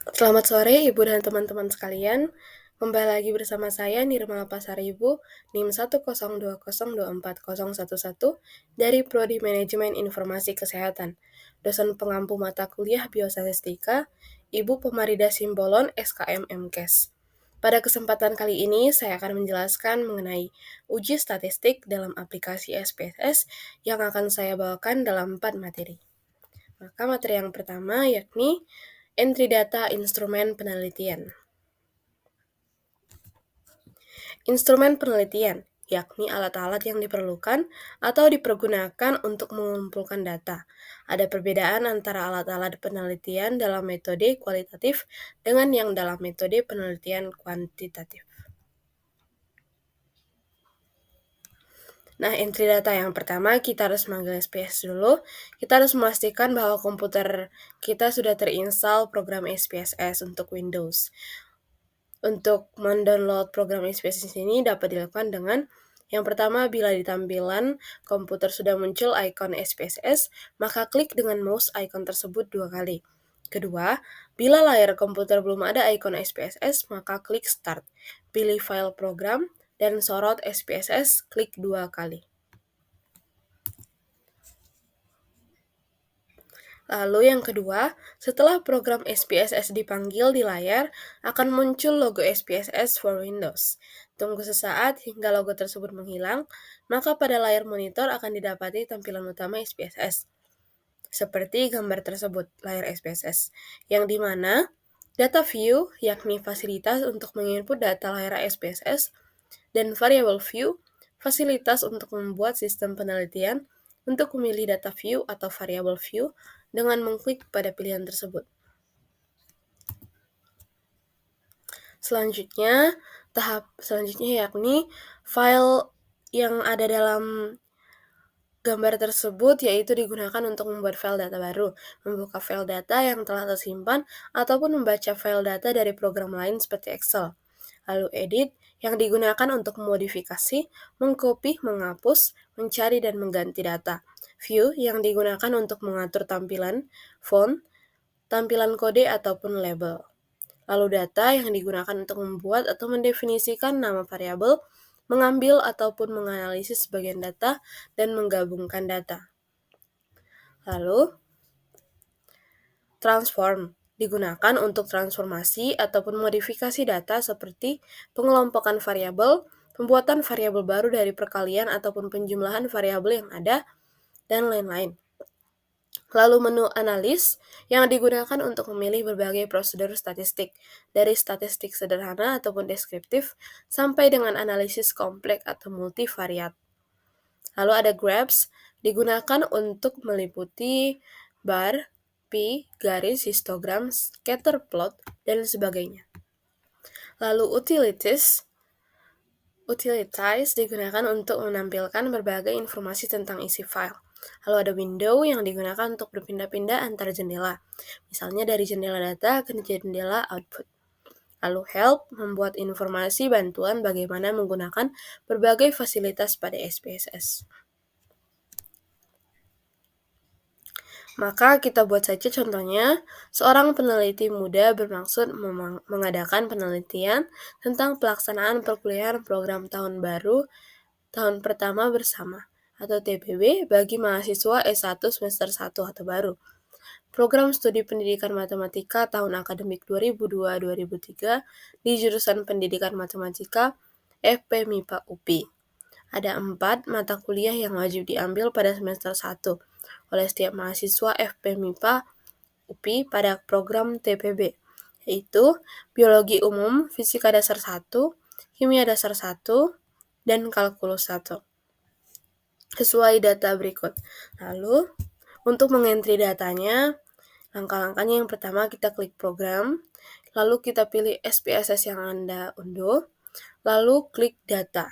Selamat sore Ibu dan teman-teman sekalian. Kembali lagi bersama saya Nirmala Pasaribu, NIM 102024011 dari Prodi Manajemen Informasi Kesehatan, dosen pengampu mata kuliah Biostatistika, Ibu Pemarida Simbolon SKM MKes. Pada kesempatan kali ini, saya akan menjelaskan mengenai uji statistik dalam aplikasi SPSS yang akan saya bawakan dalam 4 materi. Maka materi yang pertama yakni entry data instrumen penelitian. Instrumen penelitian, yakni alat-alat yang diperlukan atau dipergunakan untuk mengumpulkan data. Ada perbedaan antara alat-alat penelitian dalam metode kualitatif dengan yang dalam metode penelitian kuantitatif. Nah, entry data yang pertama, kita harus manggil SPS dulu. Kita harus memastikan bahwa komputer kita sudah terinstall program SPSS untuk Windows. Untuk mendownload program SPSS ini dapat dilakukan dengan yang pertama, bila di tampilan komputer sudah muncul ikon SPSS, maka klik dengan mouse ikon tersebut 2 kali. Kedua, bila layar komputer belum ada ikon SPSS, maka klik Start. Pilih file program dan sorot SPSS, klik 2 kali. Lalu yang kedua, setelah program SPSS dipanggil di layar, akan muncul logo SPSS for Windows. Tunggu sesaat hingga logo tersebut menghilang, maka pada layar monitor akan didapati tampilan utama SPSS. Seperti gambar tersebut, layar SPSS, yang dimana data view, yakni fasilitas untuk menginput data layar SPSS, dan variable view, fasilitas untuk membuat sistem penelitian untuk memilih data view atau variable view dengan mengklik pada pilihan tersebut. Tahap selanjutnya yakni file yang ada dalam gambar tersebut yaitu digunakan untuk membuat file data baru, membuka file data yang telah tersimpan, ataupun membaca file data dari program lain seperti Excel. Lalu edit yang digunakan untuk memodifikasi, mengcopy, menghapus, mencari, dan mengganti data. View yang digunakan untuk mengatur tampilan, font, tampilan kode, ataupun label. Lalu data yang digunakan untuk membuat atau mendefinisikan nama variabel, mengambil ataupun menganalisis sebagian data, dan menggabungkan data. Lalu, transform digunakan untuk transformasi ataupun modifikasi data seperti pengelompokan variabel, pembuatan variabel baru dari perkalian ataupun penjumlahan variabel yang ada, dan lain-lain. Lalu menu analis yang digunakan untuk memilih berbagai prosedur statistik, dari statistik sederhana ataupun deskriptif sampai dengan analisis kompleks atau multivariat. Lalu ada graphs digunakan untuk meliputi bar, pi, garis, histogram, scatter plot, dan sebagainya. Lalu utilities digunakan untuk menampilkan berbagai informasi tentang isi file. Lalu ada window yang digunakan untuk berpindah-pindah antar jendela, misalnya dari jendela data ke jendela output. Lalu help membuat informasi bantuan bagaimana menggunakan berbagai fasilitas pada SPSS. Maka kita buat saja contohnya, seorang peneliti muda bermaksud mengadakan penelitian tentang pelaksanaan perkuliahan program tahun baru tahun pertama bersama atau TPB bagi mahasiswa S1 semester 1 atau baru. Program Studi Pendidikan Matematika tahun akademik 2002-2003 di jurusan Pendidikan Matematika FP MIPA UPI. Ada 4 mata kuliah yang wajib diambil pada semester 1 oleh setiap mahasiswa FP MIPA UPI pada program TPB, yaitu Biologi Umum, Fisika Dasar 1, Kimia Dasar 1, dan Kalkulus 1. Sesuai data berikut. Lalu, untuk mengentry datanya, langkah-langkahnya yang pertama kita klik program, lalu kita pilih SPSS yang Anda unduh, lalu klik data.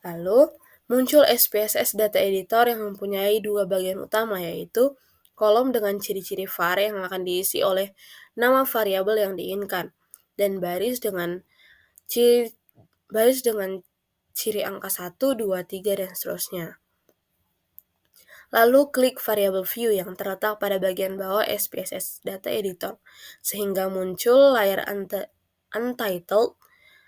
Lalu, muncul SPSS Data Editor yang mempunyai 2 bagian utama, yaitu kolom dengan ciri-ciri var yang akan diisi oleh nama variabel yang diinginkan, dan baris dengan ciri angka 1, 2, 3, dan seterusnya. Lalu klik variabel view yang terletak pada bagian bawah SPSS Data Editor, sehingga muncul layar Untitled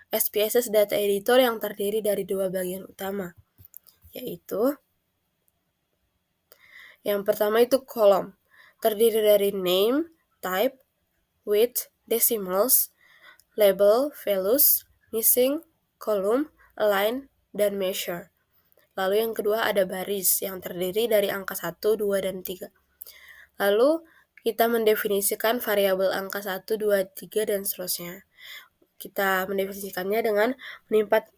SPSS Data Editor yang terdiri dari dua bagian utama, yaitu yang pertama itu kolom, terdiri dari name, type, width, decimals, label, values, missing, column, align, dan measure. Lalu yang kedua ada baris yang terdiri dari angka 1, 2, dan 3. Lalu kita mendefinisikan variabel angka 1, 2, 3, dan seterusnya. Kita mendefinisikannya dengan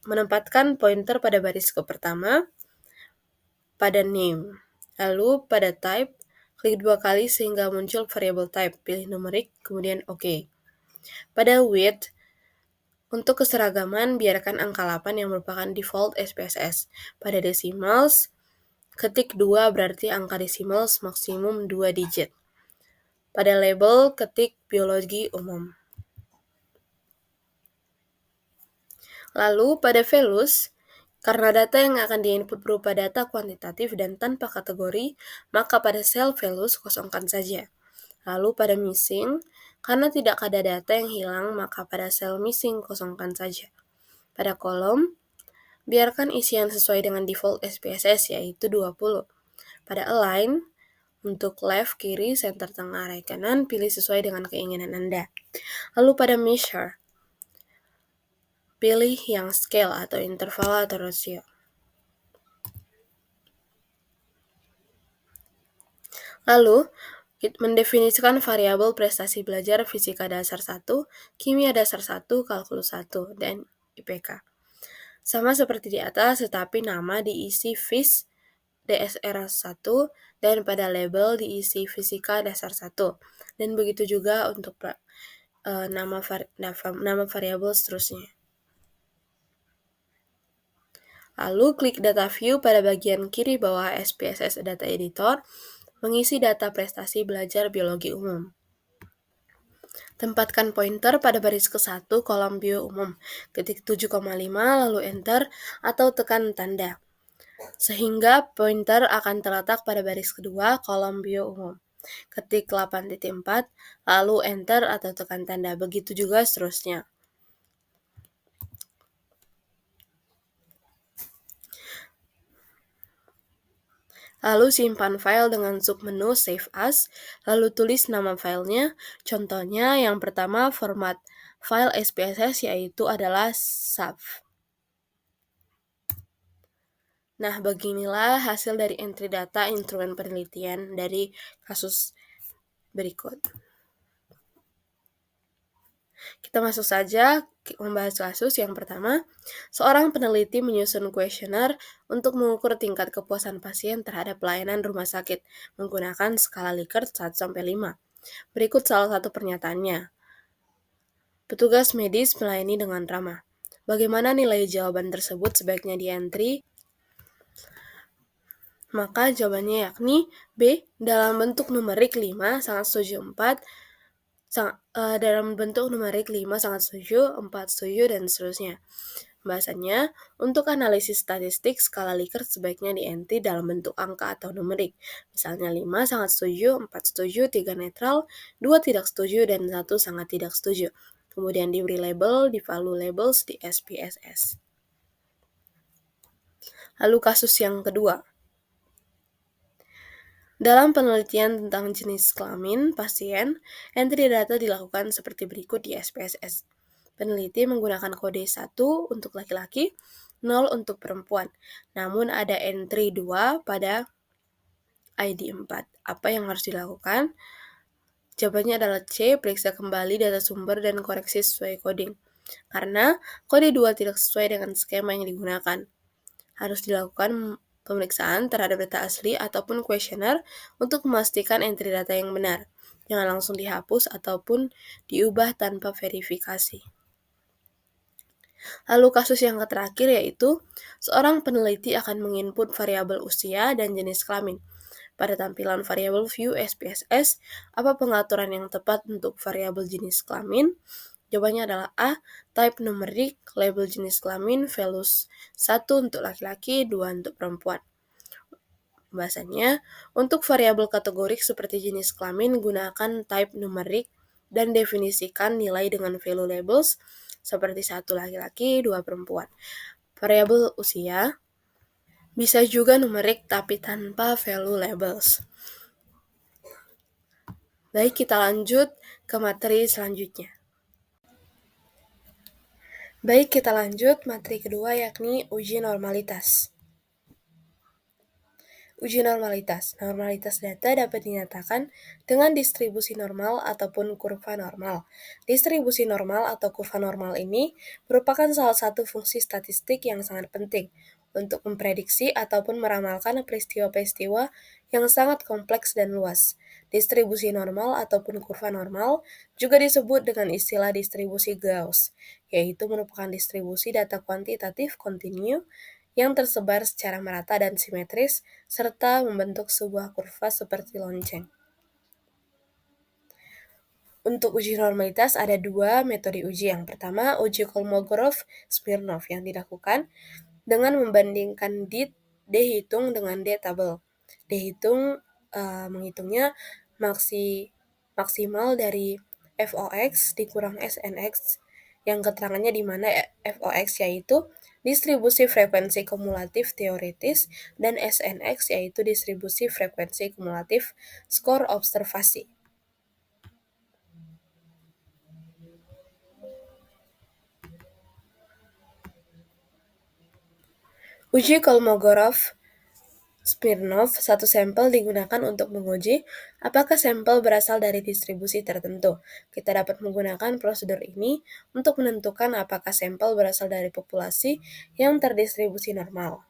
menempatkan pointer pada baris ke pertama, pada name. Lalu pada type, klik 2 kali sehingga muncul variabel type, pilih numerik, kemudian OK. Pada width, untuk keseragaman, biarkan angka 8 yang merupakan default SPSS. Pada decimals, ketik 2 berarti angka decimals maksimum 2 digit. Pada label, ketik biologi umum. Lalu pada values, karena data yang akan diinput berupa data kuantitatif dan tanpa kategori, maka pada sel values kosongkan saja. Lalu pada missing, karena tidak ada data yang hilang, maka pada sel missing kosongkan saja. Pada kolom, biarkan isian sesuai dengan default SPSS, yaitu 20. Pada align, untuk left, kiri, center, tengah, right, kanan, pilih sesuai dengan keinginan Anda. Lalu pada measure, pilih yang scale atau interval atau rasio. Lalu, mendefinisikan variabel prestasi belajar fisika dasar 1, kimia dasar 1, kalkulus 1, dan IPK. Sama seperti di atas, tetapi nama diisi FIS DSR 1 dan pada label diisi fisika dasar 1. Dan begitu juga untuk nama variabel seterusnya. Lalu klik Data View pada bagian kiri bawah SPSS Data Editor, mengisi data prestasi belajar biologi umum. Tempatkan pointer pada baris ke-1 kolom bio umum, ketik 7,5 lalu enter atau tekan tanda, sehingga pointer akan terletak pada baris kedua kolom bio umum. Ketik 8.4 lalu enter atau tekan tanda, begitu juga seterusnya. Lalu simpan file dengan submenu Save As, lalu tulis nama filenya. Contohnya yang pertama format file SPSS yaitu adalah SAF. Nah, beginilah hasil dari entry data instrumen penelitian dari kasus berikut. Kita masuk saja membahas kasus yang pertama. Seorang peneliti menyusun kuesioner untuk mengukur tingkat kepuasan pasien terhadap pelayanan rumah sakit menggunakan skala Likert 1-5. Berikut salah satu pernyataannya. Petugas medis melayani dengan ramah. Bagaimana nilai jawaban tersebut sebaiknya di-entry? Maka jawabannya yakni B. Dalam bentuk numerik 5, sangat setuju 4. Dalam bentuk numerik 5 sangat setuju, 4 setuju, dan seterusnya. Pembahasannya, untuk analisis statistik skala Likert sebaiknya di-entry dalam bentuk angka atau numerik. Misalnya 5 sangat setuju, 4 setuju, 3 netral, 2 tidak setuju, dan 1 sangat tidak setuju. Kemudian diberi label di value labels di SPSS. Lalu kasus yang kedua. Dalam penelitian tentang jenis kelamin pasien, entry data dilakukan seperti berikut di SPSS. Peneliti menggunakan kode 1 untuk laki-laki, 0 untuk perempuan. Namun ada entry 2 pada ID 4. Apa yang harus dilakukan? Jawabannya adalah C, periksa kembali data sumber dan koreksi sesuai coding. Karena kode 2 tidak sesuai dengan skema yang digunakan. Harus dilakukan pemeriksaan terhadap data asli ataupun kuesioner untuk memastikan entry data yang benar. Jangan langsung dihapus ataupun diubah tanpa verifikasi. Lalu kasus yang terakhir yaitu, seorang peneliti akan menginput variabel usia dan jenis kelamin. Pada tampilan variabel view SPSS, apa pengaturan yang tepat untuk variabel jenis kelamin? Jawabannya adalah A, type numerik, label jenis kelamin, values 1 untuk laki-laki, 2 untuk perempuan. Pembahasannya, untuk variabel kategorik seperti jenis kelamin, gunakan type numerik dan definisikan nilai dengan value labels seperti 1 laki-laki, 2 perempuan. Variabel usia bisa juga numerik tapi tanpa value labels. Baik, kita lanjut ke materi selanjutnya. Baik, kita lanjut materi kedua yakni uji normalitas. Uji normalitas. Normalitas data dapat dinyatakan dengan distribusi normal ataupun kurva normal. Distribusi normal atau kurva normal ini merupakan salah satu fungsi statistik yang sangat penting untuk memprediksi ataupun meramalkan peristiwa-peristiwa yang sangat kompleks dan luas. Distribusi normal ataupun kurva normal juga disebut dengan istilah distribusi Gauss, yaitu merupakan distribusi data kuantitatif kontinu yang tersebar secara merata dan simetris, serta membentuk sebuah kurva seperti lonceng. Untuk uji normalitas ada dua metode uji. Yang pertama, uji Kolmogorov-Smirnov yang dilakukan dengan membandingkan D hitung dengan D tabel. D hitung menghitungnya maksimal dari FOX dikurang SNX yang keterangannya di mana FOX yaitu distribusi frekuensi kumulatif teoritis dan SNX yaitu distribusi frekuensi kumulatif skor observasi. Uji Kolmogorov-Smirnov, satu sampel digunakan untuk menguji apakah sampel berasal dari distribusi tertentu. Kita dapat menggunakan prosedur ini untuk menentukan apakah sampel berasal dari populasi yang terdistribusi normal.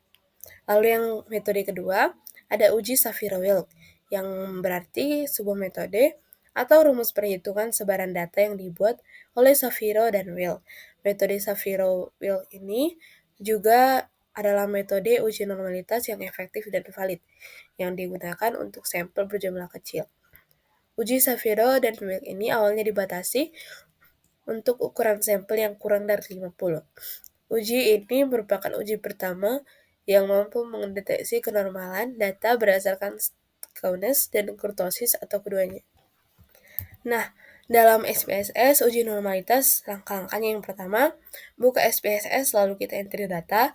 Lalu yang metode kedua, ada uji Shapiro-Wilk, yang berarti sebuah metode atau rumus perhitungan sebaran data yang dibuat oleh Shapiro dan Wilk. Metode Shapiro-Wilk ini juga adalah metode uji normalitas yang efektif dan valid, yang digunakan untuk sampel berjumlah kecil. Uji Shapiro dan Wilk ini awalnya dibatasi untuk ukuran sampel yang kurang dari 50. Uji ini merupakan uji pertama yang mampu mendeteksi kenormalan data berdasarkan skewness dan kurtosis atau keduanya. Nah, dalam SPSS, uji normalitas, langkah-langkahnya yang pertama, buka SPSS lalu kita entry data,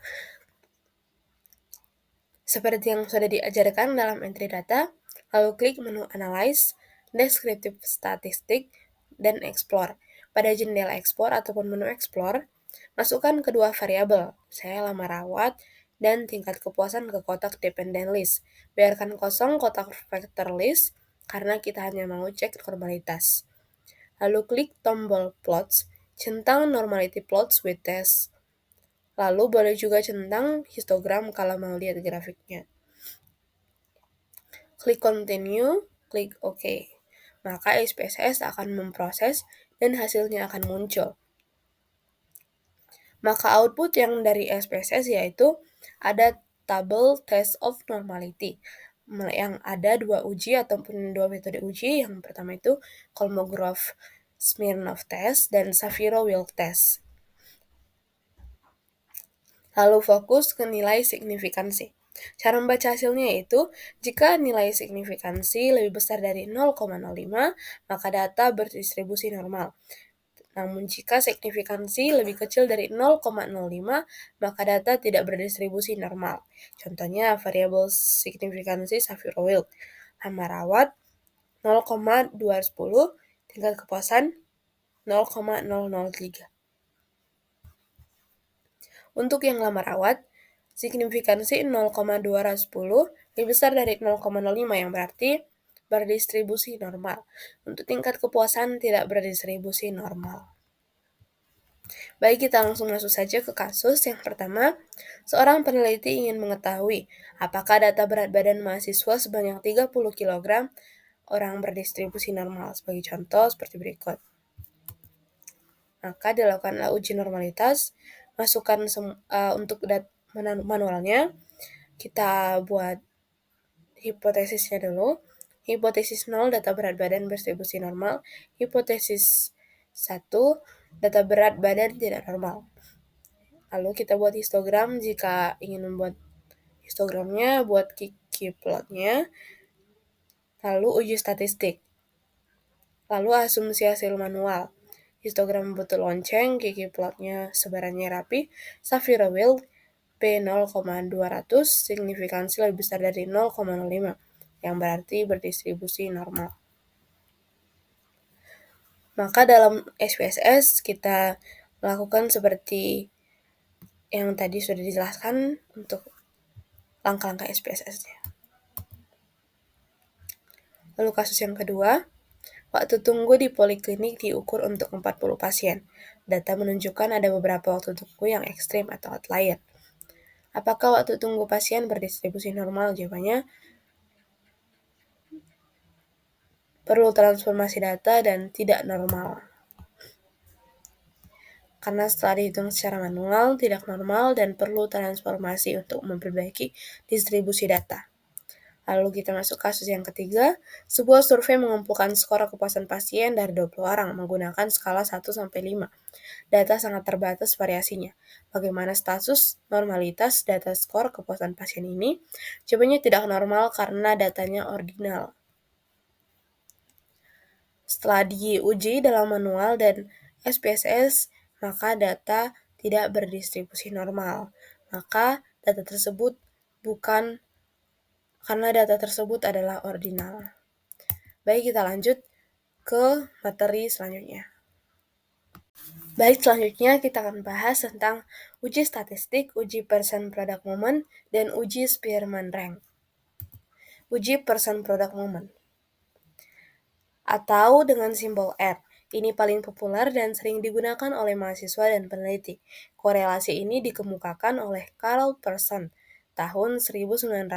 seperti yang sudah diajarkan dalam entry data, lalu klik menu Analyze, Descriptive Statistic, dan Explore. Pada jendela Explore ataupun menu Explore, masukkan kedua variabel, saya lama rawat, dan tingkat kepuasan ke kotak dependent list. Biarkan kosong kotak vector list, karena kita hanya mau cek normalitas. Lalu klik tombol Plots, centang Normality Plots with Test. Lalu boleh juga centang histogram kalau mau lihat grafiknya. Klik Continue, klik OK. Maka SPSS akan memproses dan hasilnya akan muncul. Maka output yang dari SPSS yaitu ada tabel test of normality yang ada dua uji ataupun dua metode uji. Yang pertama itu Kolmogorov-Smirnov test dan Shapiro-Wilk test. Lalu fokus ke nilai signifikansi. Cara membaca hasilnya yaitu, jika nilai signifikansi lebih besar dari 0,05, maka data berdistribusi normal. Namun jika signifikansi lebih kecil dari 0,05, maka data tidak berdistribusi normal. Contohnya variabel signifikansi Shapiro-Wilk. Lama rawat 0,210, tingkat kepuasan 0,003. Untuk yang lama rawat, signifikansi 0,210 lebih besar dari 0,05 yang berarti berdistribusi normal. Untuk tingkat kepuasan tidak berdistribusi normal. Baik, kita langsung masuk saja ke kasus. Yang pertama, seorang peneliti ingin mengetahui apakah data berat badan mahasiswa sebanyak 30 kg orang berdistribusi normal. Sebagai contoh seperti berikut. Maka dilakukanlah uji normalitas, masukkan untuk manualnya, kita buat hipotesisnya dulu. Hipotesis 0, data berat badan berdistribusi normal. Hipotesis 1, data berat badan tidak normal. Lalu kita buat histogram. Jika ingin membuat histogramnya, buat ggplotnya, lalu uji statistik, lalu asumsi hasil manual, histogram butuh lonceng, ggplotnya sebarannya rapi, Shapiro-Wilk, P0,200, signifikansi lebih besar dari 0,05, yang berarti berdistribusi normal. Maka dalam SPSS kita melakukan seperti yang tadi sudah dijelaskan untuk langkah-langkah SPSS-nya. Lalu kasus yang kedua, waktu tunggu di poliklinik diukur untuk 40 pasien. Data menunjukkan ada beberapa waktu tunggu yang ekstrim atau outlier. Apakah waktu tunggu pasien berdistribusi normal? Jawabannya, perlu transformasi data dan tidak normal. Karena setelah dihitung secara manual, tidak normal dan perlu transformasi untuk memperbaiki distribusi data. Lalu kita masuk kasus yang ketiga, sebuah survei mengumpulkan skor kepuasan pasien dari 20 orang menggunakan skala 1-5. Data sangat terbatas variasinya. Bagaimana status normalitas data skor kepuasan pasien ini? Jawabannya tidak normal karena datanya ordinal. Setelah diuji dalam manual dan SPSS, maka data tidak berdistribusi normal. Maka data tersebut karena data tersebut adalah ordinal. Baik, kita lanjut ke materi selanjutnya. Baik, selanjutnya kita akan bahas tentang uji statistik, uji person product moment, dan uji Spearman rank. Uji person product moment, atau dengan simbol R. Ini paling populer dan sering digunakan oleh mahasiswa dan peneliti. Korelasi ini dikemukakan oleh Carl Person tahun 1900.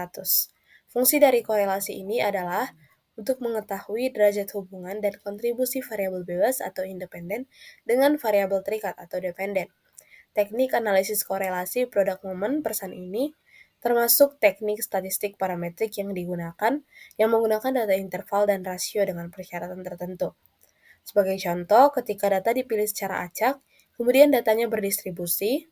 Fungsi dari korelasi ini adalah untuk mengetahui derajat hubungan dan kontribusi variabel bebas atau independen dengan variabel terikat atau dependen. Teknik analisis korelasi produk moment person ini termasuk teknik statistik parametrik yang menggunakan data interval dan rasio dengan persyaratan tertentu. Sebagai contoh, ketika data dipilih secara acak, kemudian datanya berdistribusi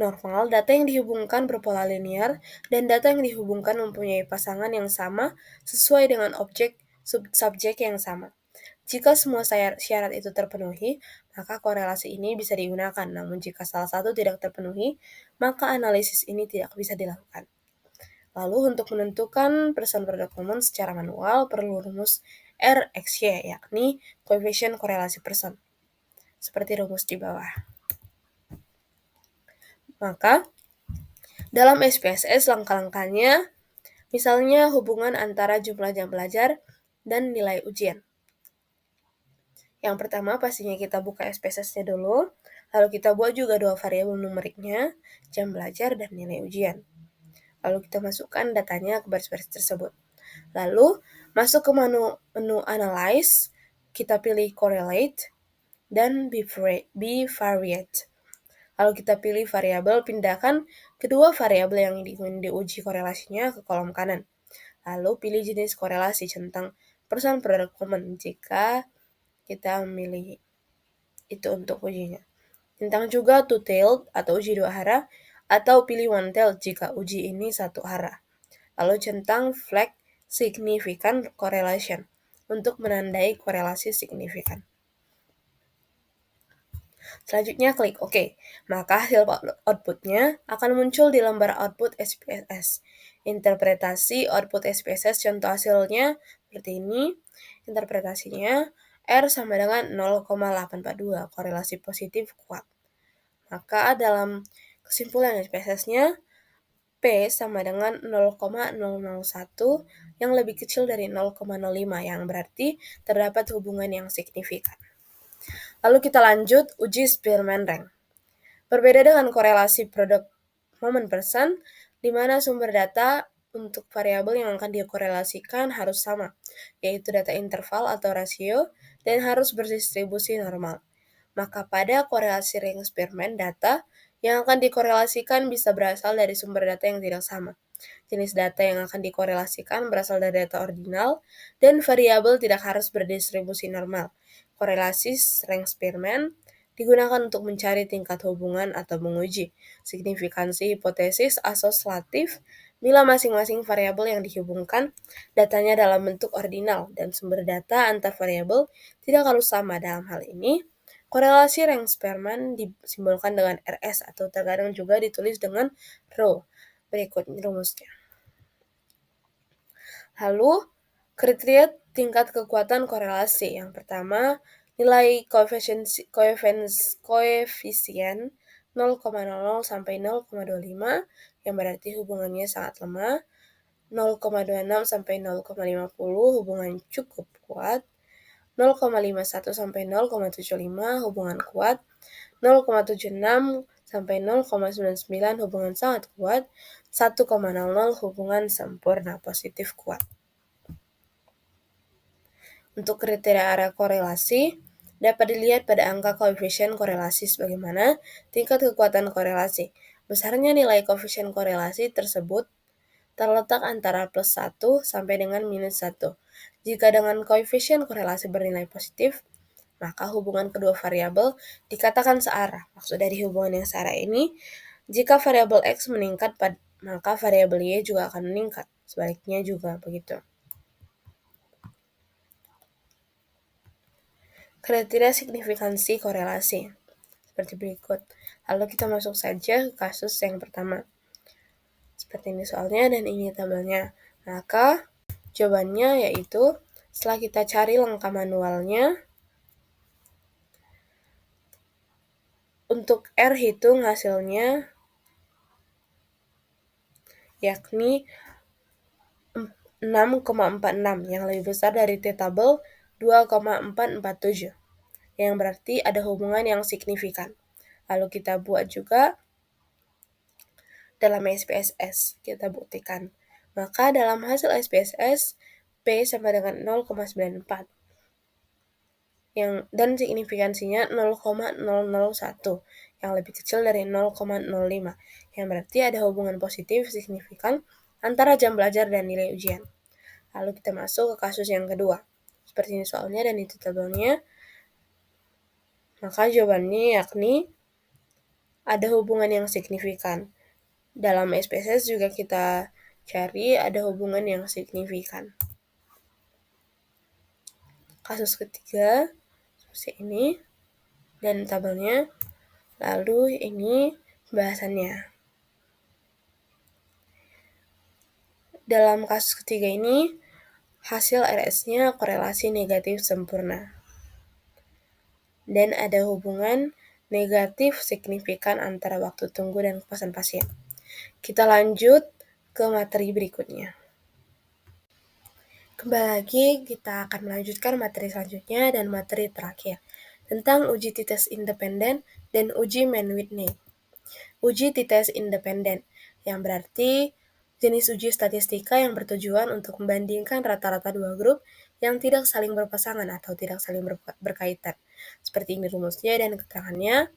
normal, data yang dihubungkan berpola linear, dan data yang dihubungkan mempunyai pasangan yang sama sesuai dengan subjek yang sama. Jika semua syarat itu terpenuhi, maka korelasi ini bisa digunakan. Namun jika salah satu tidak terpenuhi, maka analisis ini tidak bisa dilakukan. Lalu untuk menentukan person product moment secara manual perlu rumus RXY, yakni koefisien korelasi person, seperti rumus di bawah. Maka dalam SPSS langkah-langkahnya, misalnya hubungan antara jumlah jam belajar dan nilai ujian. Yang pertama pastinya kita buka SPSS-nya dulu, lalu kita buat juga dua variabel numeriknya, jam belajar dan nilai ujian. Lalu kita masukkan datanya ke baris-baris tersebut. Lalu masuk ke menu Analyze, kita pilih Correlate dan Bivariate. Lalu kita pilih variabel, pindahkan kedua variabel yang ingin diuji korelasinya ke kolom kanan. Lalu pilih jenis korelasi centang person product moment jika kita memilih itu untuk ujinya. Centang juga two-tailed atau uji dua arah, atau pilih one-tailed jika uji ini satu arah. Lalu centang flag significant correlation untuk menandai korelasi signifikan. Selanjutnya klik OK. Maka hasil outputnya akan muncul di lembar output SPSS. Interpretasi output SPSS contoh hasilnya seperti ini. Interpretasinya R sama dengan 0,842, korelasi positif kuat. Maka dalam kesimpulan SPSS-nya, P sama dengan 0,001 yang lebih kecil dari 0,05, yang berarti terdapat hubungan yang signifikan. Lalu kita lanjut uji Spearman rank. Berbeda dengan korelasi product moment person, di mana sumber data untuk variabel yang akan dikorelasikan harus sama, yaitu data interval atau rasio, dan harus berdistribusi normal. Maka pada korelasi rank Spearman, data yang akan dikorelasikan bisa berasal dari sumber data yang tidak sama. Jenis data yang akan dikorelasikan berasal dari data ordinal, dan variabel tidak harus berdistribusi normal. Korelasi rank Spearman digunakan untuk mencari tingkat hubungan atau menguji signifikansi hipotesis asosiatif bila masing-masing variabel yang dihubungkan datanya dalam bentuk ordinal dan sumber data antar variabel tidak harus sama. Dalam hal ini, korelasi rank Spearman disimbolkan dengan RS atau terkadang juga ditulis dengan rho. Berikut rumusnya. Lalu, kriteria tingkat kekuatan korelasi. Yang pertama, nilai koefisien 0,00 sampai 0,25 yang berarti hubungannya sangat lemah, 0,26 sampai 0,50 hubungan cukup kuat, 0,51 sampai 0,75 hubungan kuat, 0,76 sampai 0,99 hubungan sangat kuat, 1,00 hubungan sempurna positif kuat. Untuk kriteria area korelasi, dapat dilihat pada angka koefisien korelasi sebagaimana tingkat kekuatan korelasi. Besarnya nilai koefisien korelasi tersebut terletak antara plus 1 sampai dengan minus 1. Jika dengan koefisien korelasi bernilai positif, maka hubungan kedua variabel dikatakan searah. Maksud dari hubungan yang searah ini, jika variabel X meningkat, maka variabel Y juga akan meningkat. Sebaliknya juga begitu. Kriteria signifikansi korelasi seperti berikut. Lalu kita masuk saja ke kasus yang pertama. Seperti ini soalnya dan ini tabelnya. Maka jawabannya yaitu setelah kita cari langkah manualnya, untuk R hitung hasilnya yakni 6,46 yang lebih besar dari T tabel 2,447 yang berarti ada hubungan yang signifikan. Lalu kita buat juga dalam SPSS, kita buktikan. Maka dalam hasil SPSS, P sama dengan 0,94 dan signifikansinya 0,001 yang lebih kecil dari 0,05 yang berarti ada hubungan positif signifikan antara jam belajar dan nilai ujian. Lalu kita masuk ke kasus yang kedua. Seperti ini soalnya dan itu tabelnya. Maka jawabannya yakni ada hubungan yang signifikan. Dalam SPSS juga kita cari ada hubungan yang signifikan. Kasus ketiga seperti ini dan tabelnya. Lalu ini pembahasannya. Dalam kasus ketiga ini hasil RS-nya korelasi negatif sempurna dan ada hubungan negatif signifikan antara waktu tunggu dan kepuasan pasien. Kita lanjut ke materi berikutnya. Kembali lagi, kita akan melanjutkan materi selanjutnya dan materi terakhir tentang uji t-test independen dan uji Mann-Whitney. Uji t-test independen, yang berarti jenis uji statistika yang bertujuan untuk membandingkan rata-rata dua grup yang tidak saling berpasangan atau tidak saling berkaitan. Seperti ini rumusnya dan keterangannya.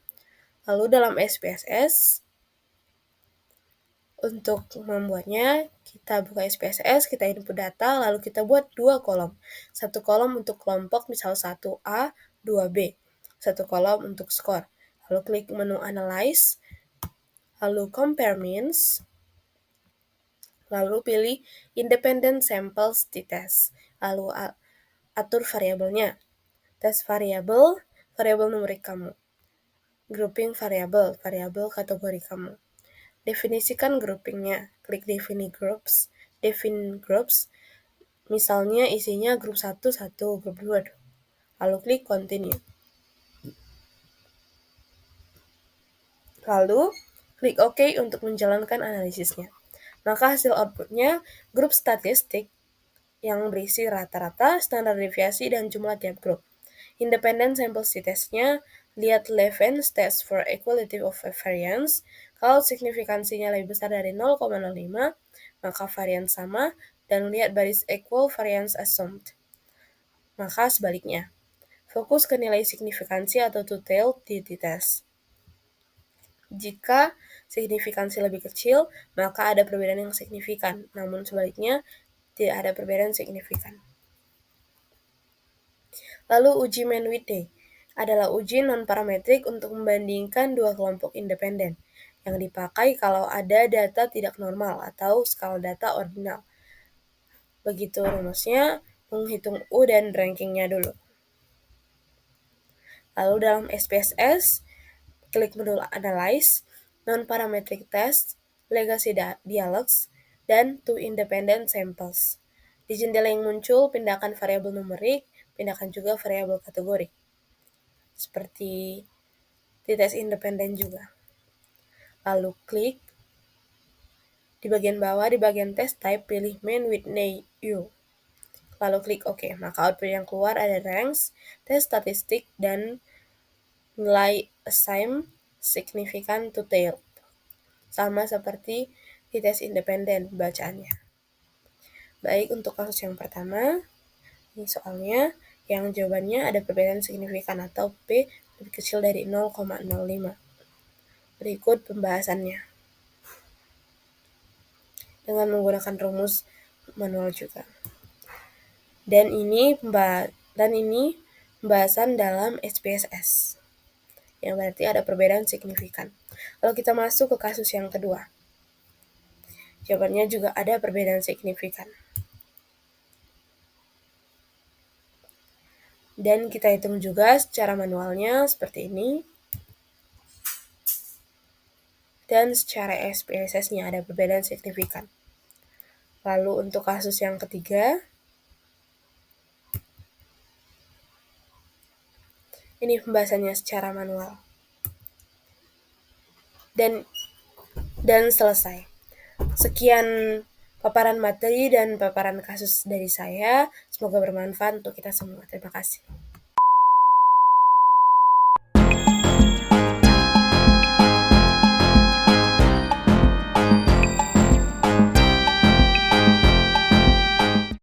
Lalu dalam SPSS, untuk membuatnya, kita buka SPSS, kita input data, lalu kita buat dua kolom. Satu kolom untuk kelompok misal 1A, 2B. Satu kolom untuk skor. Lalu klik menu Analyze, lalu Compare Means, lalu pilih Independent Samples t-test. Lalu atur variabelnya. Tes variabel, variabel numerik kamu. Grouping variabel, variabel kategori kamu. Definisikan groupingnya, klik define groups, misalnya isinya grup 1, grup 2, lalu klik continue. Lalu, klik OK untuk menjalankan analisisnya. Maka hasil outputnya, grup statistik yang berisi rata-rata, standar deviasi, dan jumlah tiap grup. Independent sample t-testnya, lihat Leven's test for equality of variance. Kalau signifikansinya lebih besar dari 0,05, maka varian sama, dan lihat baris equal variance assumed. Maka sebaliknya, fokus ke nilai signifikansi atau two-tailed di t-test. Jika signifikansi lebih kecil, maka ada perbedaan yang signifikan, namun sebaliknya, tidak ada perbedaan signifikan. Lalu uji Mann-Whitney. adalah uji non-parametrik untuk membandingkan dua kelompok independen yang dipakai kalau ada data tidak normal atau skala data ordinal. Begitu rumusnya, menghitung U dan rankingnya dulu. Lalu dalam SPSS, klik menu Analyze, Non-Parametric Test, Legacy Dialogs, dan Two Independent Samples. Di jendela yang muncul, pindahkan variabel numerik, pindahkan juga variabel kategori. Seperti di tes independen juga. Lalu klik di bagian bawah, di bagian test type, pilih main with new. Lalu klik OK. Maka output yang keluar ada ranks, tes statistik, dan nilai assign signifikan to tail. Sama seperti di tes independen bacaannya. Baik, untuk kasus yang pertama, ini soalnya yang jawabannya ada perbedaan signifikan atau P lebih kecil dari 0,05. Berikut pembahasannya. Dengan menggunakan rumus manual juga. Dan ini pembahasan dalam SPSS. Yang berarti ada perbedaan signifikan. Kalau kita masuk ke kasus yang kedua, jawabannya juga ada perbedaan signifikan. Dan kita hitung juga secara manualnya seperti ini. Dan secara SPSS-nya ada perbedaan signifikan. Lalu untuk kasus yang ketiga, ini pembahasannya secara manual. Dan selesai. Sekian paparan materi dan paparan kasus dari saya. Semoga bermanfaat untuk kita semua. Terima kasih.